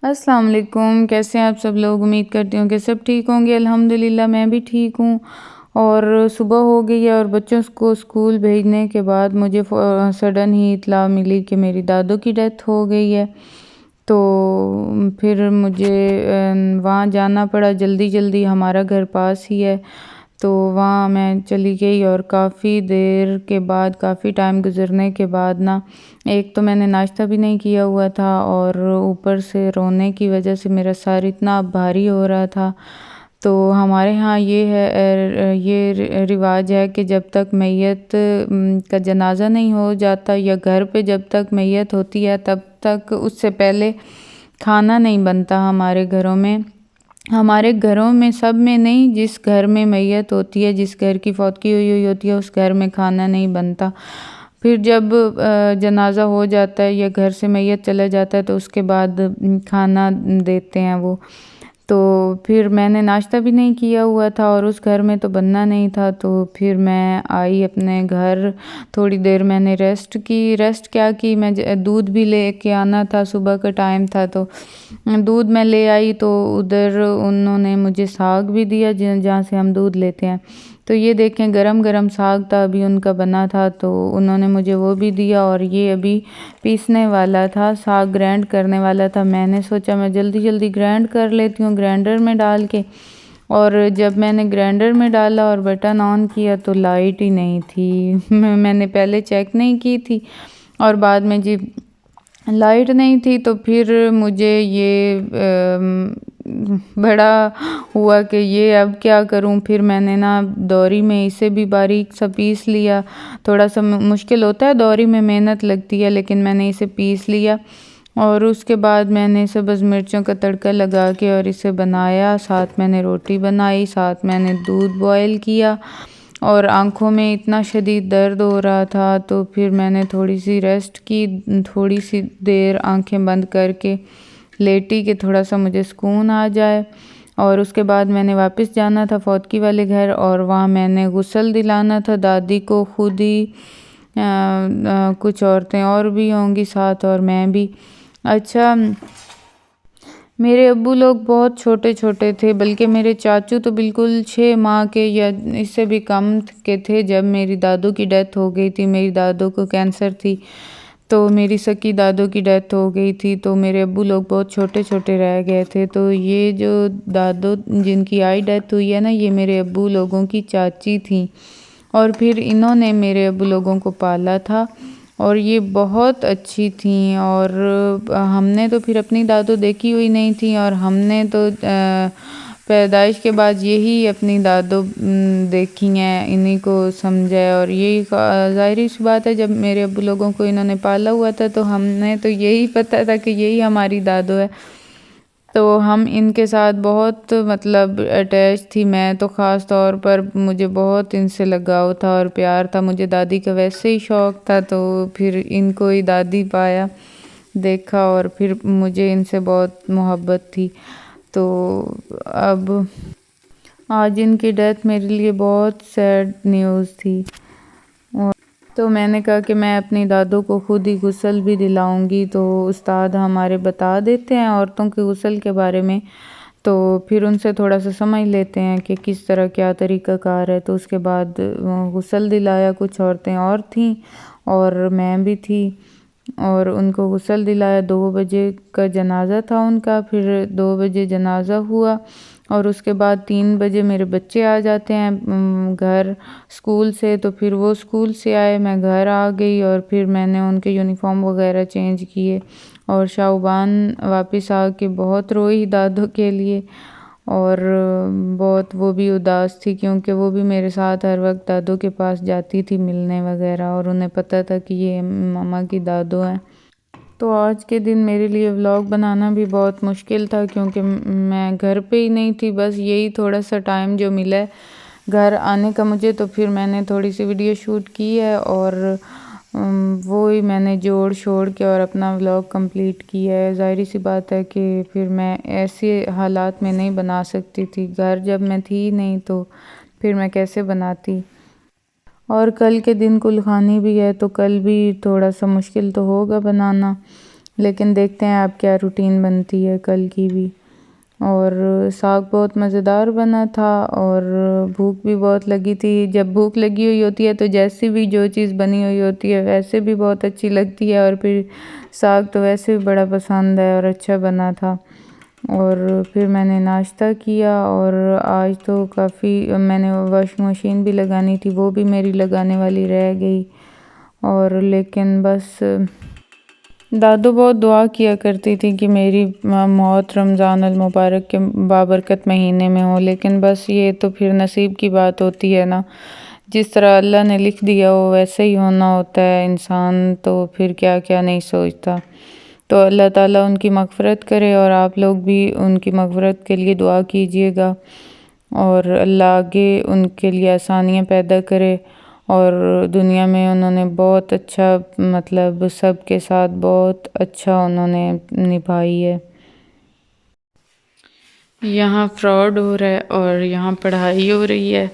अस्सलाम वालेकुम। कैसे हैं आप सब लोग? उम्मीद करती हूँ कि सब ठीक होंगे। अल्हम्दुलिल्लाह मैं भी ठीक हूँ। और सुबह हो गई है और बच्चों को स्कूल भेजने के बाद मुझे सडन ही इत्तला मिली कि मेरी दादू की डेथ हो गई है। तो फिर मुझे वहाँ जाना पड़ा जल्दी जल्दी। हमारा घर पास ही है, तो वहाँ मैं चली गई और काफ़ी देर के बाद, काफ़ी टाइम गुज़रने के बाद ना, एक तो मैंने नाश्ता भी नहीं किया हुआ था और ऊपर से रोने की वजह से मेरा सर इतना भारी हो रहा था। तो हमारे यहाँ ये है, ये रिवाज है कि जब तक मैयत का जनाज़ा नहीं हो जाता या घर पे जब तक मैयत होती है तब तक उससे पहले खाना नहीं बनता हमारे घरों में। हमारे घरों में सब में नहीं, जिस घर में मैयत होती है, जिस घर की फौतगी हुई होती है उस घर में खाना नहीं बनता। फिर जब जनाज़ा हो जाता है या घर से मैयत चला जाता है तो उसके बाद खाना देते हैं वो। तो फिर मैंने नाश्ता भी नहीं किया हुआ था और उस घर में तो बनना नहीं था। तो फिर मैं आई अपने घर, थोड़ी देर मैंने रेस्ट की। रेस्ट क्या की, मैं दूध भी लेके आना था, सुबह का टाइम था तो दूध मैं ले आई। तो उधर उन्होंने मुझे साग भी दिया जहाँ से हम दूध लेते हैं। तो ये देखें, गरम गरम साग था, अभी उनका बना था, तो उन्होंने मुझे वो भी दिया। और ये अभी पीसने वाला था, साग ग्राइंड करने वाला था। मैंने सोचा मैं जल्दी जल्दी ग्राइंड कर लेती हूँ ग्राइंडर में डाल के। और जब मैंने ग्राइंडर में डाला और बटन ऑन किया तो लाइट ही नहीं थी। मैंने पहले चेक नहीं की थी और बाद में जी लाइट नहीं थी। तो फिर मुझे ये बड़ा हुआ कि ये अब क्या करूं। फिर मैंने ना दौरी में इसे भी बारीक सा पीस लिया। थोड़ा सा मुश्किल होता है, दौरी में मेहनत लगती है, लेकिन मैंने इसे पीस लिया। और उसके बाद मैंने इसे बस मिर्चों का तड़का लगा के और इसे बनाया। साथ मैंने रोटी बनाई, साथ मैंने दूध बॉयल किया। और आँखों में इतना शदीद दर्द हो रहा था तो फिर मैंने थोड़ी सी रेस्ट की, थोड़ी सी देर आंखें बंद करके लेटी कि थोड़ा सा मुझे सुकून आ जाए। और उसके बाद मैंने वापस जाना था फौतकी वाले घर और वहाँ मैंने गुस्ल दिलाना था दादी को खुद ही। कुछ औरतें और भी होंगी साथ और मैं भी। अच्छा, मेरे अब्बू लोग बहुत छोटे छोटे थे, बल्कि मेरे चाचू तो बिल्कुल 6 माह के या इससे भी कम के थे जब मेरी दादू की डेथ हो गई थी। मेरी दादू को कैंसर थी, तो मेरी सकी दादू की डेथ हो गई थी। तो मेरे अब्बू लोग बहुत छोटे छोटे रह गए थे। तो ये जो दादू जिनकी आई डेथ हुई है ना, ये मेरे अब्बू लोगों की चाची थी। और फिर इन्होंने मेरे अब्बू लोगों को पाला था और ये बहुत अच्छी थी। और हमने तो फिर अपनी दादू देखी हुई नहीं थी और हमने तो पैदाइश के बाद यही अपनी दादू देखी हैं, इन्हीं को समझा है। और यही ज़ाहिर सी बात है, जब मेरे अब्बू लोगों को इन्होंने पाला हुआ था तो हमने तो यही पता था कि यही हमारी दादू है। तो हम इनके साथ बहुत मतलब अटैच थी। मैं तो ख़ास तौर पर मुझे बहुत इनसे लगाव था और प्यार था। मुझे दादी का वैसे ही शौक़ था, तो फिर इनको ही दादी पाया देखा और फिर मुझे इनसे बहुत मोहब्बत थी। तो अब आज इनकी डेथ मेरे लिए बहुत सैड न्यूज़ थी। और तो मैंने कहा कि मैं अपनी दादू को खुद ही गुस्ल भी दिलाऊंगी। तो उस्ताद हमारे बता देते हैं औरतों के गुस्ल के बारे में, तो फिर उनसे थोड़ा सा समझ लेते हैं कि किस तरह क्या तरीक़ाकार है। तो उसके बाद गुस्ल दिलाया। कुछ औरतें और थीं और मैं भी थी और उनको गुस्ल दिलाया। 2 बजे का जनाज़ा था उनका, फिर 2 बजे जनाज़ा हुआ और उसके बाद 3 बजे मेरे बच्चे आ जाते हैं घर स्कूल से। तो फिर वो स्कूल से आए, मैं घर आ गई और फिर मैंने उनके यूनिफॉर्म वगैरह चेंज किए। और शाहबान वापस आके बहुत रोई दादू के लिए और बहुत वो भी उदास थी, क्योंकि वो भी मेरे साथ हर वक्त दादू के पास जाती थी मिलने वगैरह और उन्हें पता था कि ये मामा की दादू हैं। तो आज के दिन मेरे लिए व्लॉग बनाना भी बहुत मुश्किल था, क्योंकि मैं घर पे ही नहीं थी। बस यही थोड़ा सा टाइम जो मिला है घर आने का मुझे, तो फिर मैंने थोड़ी सी वीडियो शूट की है और वो ही मैंने जोड़ शोड़ के और अपना व्लॉग कंप्लीट किया है। ज़ाहिर सी बात है कि फिर मैं ऐसे हालात में नहीं बना सकती थी, घर जब मैं थी नहीं तो फिर मैं कैसे बनाती। और कल के दिन कुलखानी भी है, तो कल भी थोड़ा सा मुश्किल तो होगा बनाना। लेकिन देखते हैं अब क्या रूटीन बनती है कल की भी। और साग बहुत मज़ेदार बना था और भूख भी बहुत लगी थी। जब भूख लगी हुई होती है तो जैसी भी जो चीज़ बनी हुई होती है वैसे भी बहुत अच्छी लगती है, और फिर साग तो वैसे भी बड़ा पसंद है और अच्छा बना था। और फिर मैंने नाश्ता किया, और आज तो काफ़ी मैंने वॉशिंग मशीन भी लगानी थी, वो भी मेरी लगाने वाली रह गई। और लेकिन बस दादू बहुत दुआ किया करती थी कि मेरी मौत रमज़ान अल मुबारक के बाबरकत महीने में हो, लेकिन बस ये तो फिर नसीब की बात होती है ना, जिस तरह अल्लाह ने लिख दिया हो वैसे ही होना होता है। इंसान तो फिर क्या क्या नहीं सोचता। तो अल्लाह ताला उनकी मग़फ़िरत करे, और आप लोग भी उनकी मग़फ़िरत के लिए दुआ कीजिएगा, और अल्लाह आगे उनके लिए आसानियाँ पैदा करे। और दुनिया में उन्होंने बहुत अच्छा, मतलब सबके साथ बहुत अच्छा उन्होंने निभाई है। यहाँ फ्रॉड हो रहा है और यहाँ पढ़ाई हो रही है।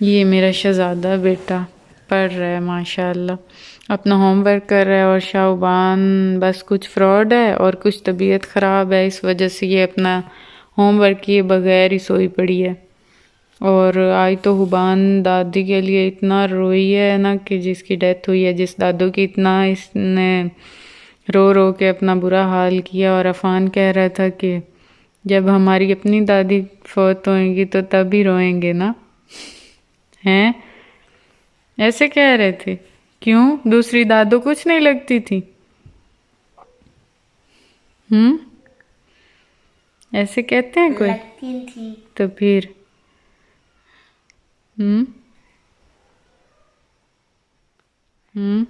ये मेरा शहज़ादा बेटा पढ़ रहा है माशाल्लाह, अपना होमवर्क कर रहा है, और शाहबान बस कुछ फ्रॉड है और कुछ तबीयत ख़राब है, इस वजह से ये अपना होमवर्क किए बगैर ही सोई पड़ी है। और आज तो हुबान दादी के लिए इतना रोई है ना, कि जिसकी डेथ हुई है, जिस दादू की, इतना इसने रो रो के अपना बुरा हाल किया। और अफान कह रहा था कि जब हमारी अपनी दादी फौत होएंगी तो तब ही रोएंगे ना, हैं? ऐसे कह रहे थे। क्यों, दूसरी दादू कुछ नहीं लगती थी? ऐसे कहते हैं कोई? लगती थी। तो फिर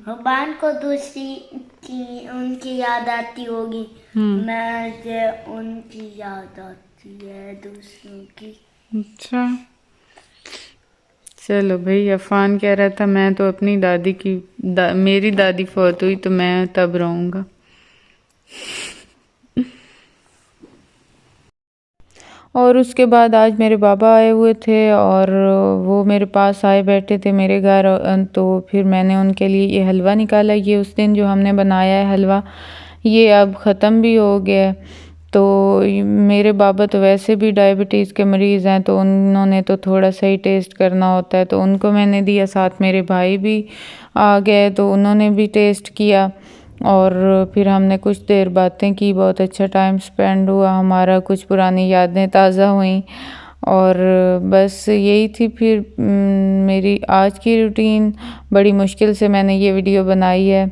हुबान को दूसरी की उनकी याद आती होगी। मुझे उनकी याद आती है दूसरों की। अच्छा, चलो भाई। अफान कह रहा था मैं तो अपनी दादी की मेरी दादी फौत हुई तो मैं तब रहूँगा। और उसके बाद आज मेरे बाबा आए हुए थे, और वो मेरे पास आए बैठे थे मेरे घर। तो फिर मैंने उनके लिए ये हलवा निकाला। ये उस दिन जो हमने बनाया है हलवा, ये अब ख़त्म भी हो गया है। तो मेरे बाबा तो वैसे भी डायबिटीज़ के मरीज़ हैं, तो उन्होंने तो थोड़ा सा ही टेस्ट करना होता है, तो उनको मैंने दिया। साथ मेरे भाई भी आ गए तो उन्होंने भी टेस्ट किया, और फिर हमने कुछ देर बातें की, बहुत अच्छा टाइम स्पेंड हुआ हमारा, कुछ पुरानी यादें ताज़ा हुई। और बस यही थी फिर मेरी आज की रूटीन। बड़ी मुश्किल से मैंने ये वीडियो बनाई है,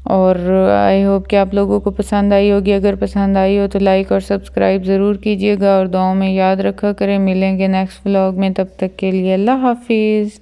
और आई होप कि आप लोगों को पसंद आई होगी। अगर पसंद आई हो तो लाइक और सब्सक्राइब ज़रूर कीजिएगा, और दुआओं में याद रखा करें। मिलेंगे नेक्स्ट व्लॉग में, तब तक के लिए अल्लाह हाफिज़।